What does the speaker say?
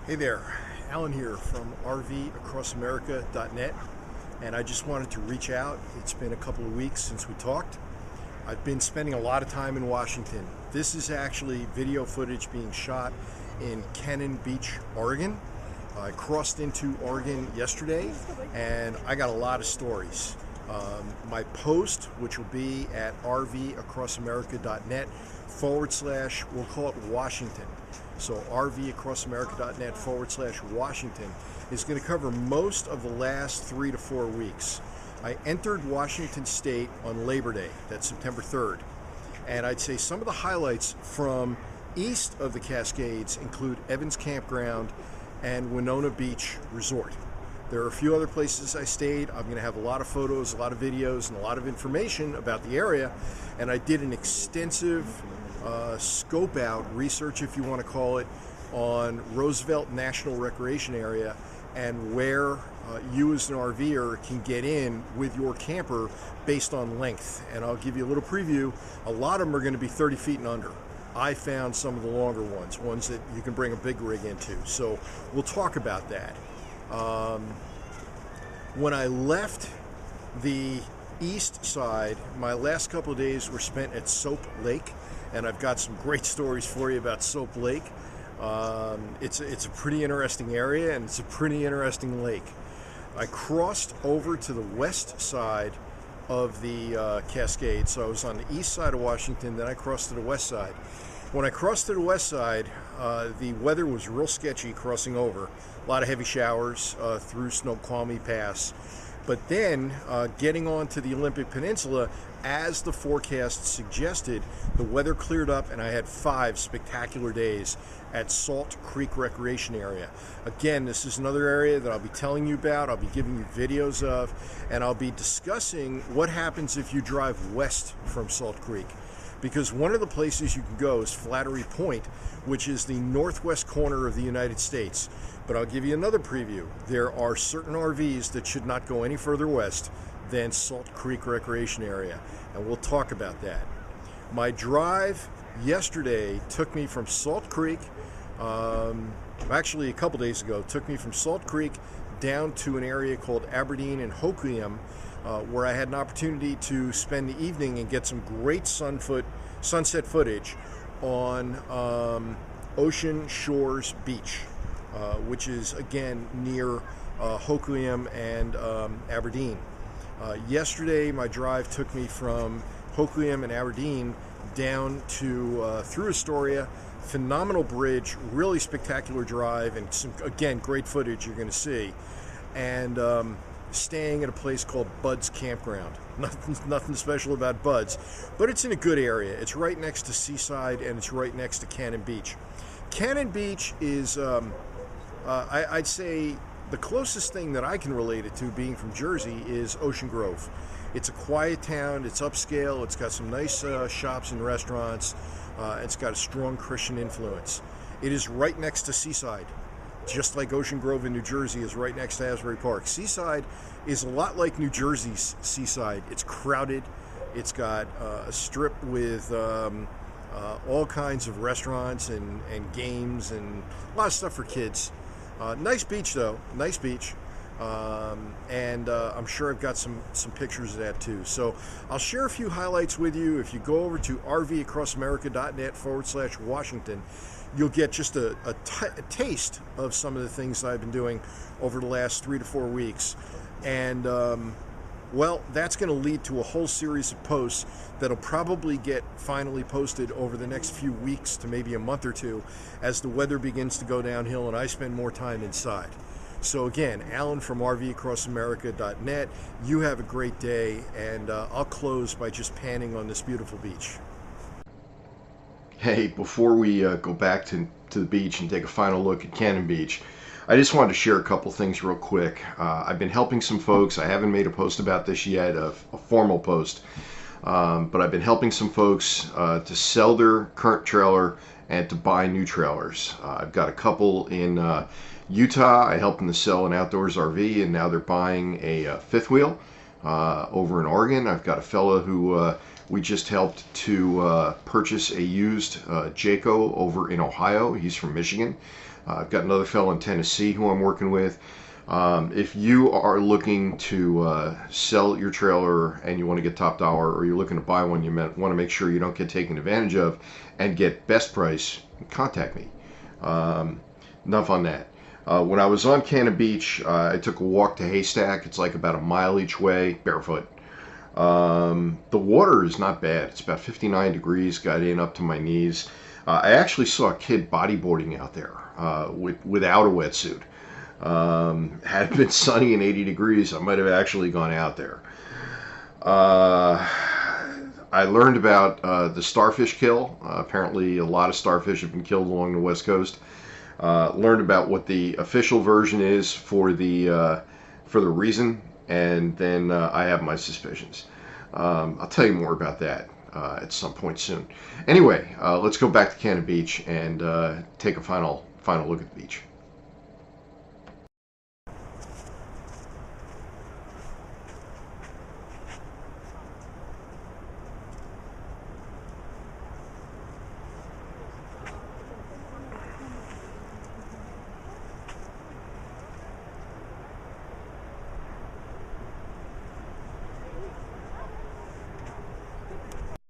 Hey there, Alan here from RV'acrossamerica.net, and I just wanted to reach out. It's been a couple of weeks since we talked. I've been spending a lot of time in Washington. This is actually video footage being shot in Cannon Beach, Oregon. I crossed into Oregon yesterday, and I got a lot of stories. My post, which will be at RV'acrossamerica.net / we'll call it Washington. So RV'acrossamerica.net / Washington is going to cover most of the last 3 to 4 weeks. I entered Washington State on Labor Day, that's September 3rd. And I'd say some of the highlights from east of the Cascades include Evans Campground and Winona Beach Resort. There are a few other places I stayed. I'm going to have a lot of photos, a lot of videos, and a lot of information about the area. And I did an extensive scope out research, if you want to call it, on Roosevelt National Recreation Area and where you as an RVer can get in with your camper based on length. And I'll give you a little preview. A lot of them are going to be 30 feet and under. I found some of the longer ones that you can bring a big rig into. So we'll talk about that. When I left the east side, my last couple of days were spent at Soap Lake, and I've got some great stories for you about Soap Lake. It's a pretty interesting area, and it's a pretty interesting lake. I crossed over to the west side of the Cascades, so I was on the east side of Washington, then I crossed to the west side. When I crossed to the west side, the weather was real sketchy crossing over. A lot of heavy showers through Snoqualmie Pass. But then getting onto the Olympic Peninsula, as the forecast suggested, the weather cleared up and I had 5 spectacular days at Salt Creek Recreation Area. Again, this is another area that I'll be telling you about, I'll be giving you videos of, and I'll be discussing what happens if you drive west from Salt Creek. Because one of the places you can go is Flattery Point, which is the northwest corner of the United States. But I'll give you another preview. There are certain RVs that should not go any further west than Salt Creek Recreation Area, and we'll talk about that. My drive yesterday took me from Salt Creek, actually a couple days ago, took me from Salt Creek down to an area called Aberdeen and Hoquiam, where I had an opportunity to spend the evening and get some great sunset footage on Ocean Shores Beach, which is again near Hoquiam and Aberdeen. Yesterday my drive took me from Hoquiam and Aberdeen down to through Astoria. Phenomenal bridge, really spectacular drive, and some, again, great footage you're going to see. And staying at a place called Bud's Campground. Nothing special about Bud's, but it's in a good area. It's right next to Seaside, and it's right next to Cannon Beach. Cannon Beach is, I'd say, the closest thing that I can relate it to, being from Jersey, is Ocean Grove. It's a quiet town, it's upscale, it's got some nice shops and restaurants, it's got a strong Christian influence. It is right next to Seaside. Just like Ocean Grove in New Jersey is right next to Asbury Park. Seaside is a lot like New Jersey's Seaside. It's crowded. It's got a strip with all kinds of restaurants and games and a lot of stuff for kids. Nice beach though, nice beach. And I'm sure I've got some pictures of that too. So I'll share a few highlights with you. If you go over to RV'acrossamerica.net / Washington, you'll get just a taste of some of the things that I've been doing over the last 3 to 4 weeks. And well, that's going to lead to a whole series of posts that'll probably get finally posted over the next few weeks to maybe a month or two as the weather begins to go downhill and I spend more time inside. So again, Alan from RV'acrossamerica.net, you have a great day, and I'll close by just panning on this beautiful beach. Hey, before we go back to the beach and take a final look at Cannon Beach, I just wanted to share a couple things real quick. I've been helping some folks. I haven't made a post about this yet, a formal post, but I've been helping some folks to sell their current trailer and to buy new trailers. I've got a couple in Utah. I helped them to sell an outdoors RV, and now they're buying a fifth wheel. Over in Oregon, I've got a fella who we just helped to purchase a used Jayco over in Ohio. He's from Michigan. I've got another fellow in Tennessee who I'm working with. If you are looking to sell your trailer and you want to get top dollar, or you're looking to buy one, you want to make sure you don't get taken advantage of and get best price, contact me. Enough on that. When I was on Cannon Beach, I took a walk to Haystack. It's like about a mile each way, barefoot. The water is not bad. It's about 59 degrees, got in up to my knees. I actually saw a kid bodyboarding out there without a wetsuit. Had it been sunny and 80 degrees, I might have actually gone out there. I learned about the starfish kill. Apparently a lot of starfish have been killed along the West Coast. Learned about what the official version is for the reason, and then I have my suspicions. I'll tell you more about that at some point soon. Anyway, let's go back to Cannon Beach and take a final look at the beach.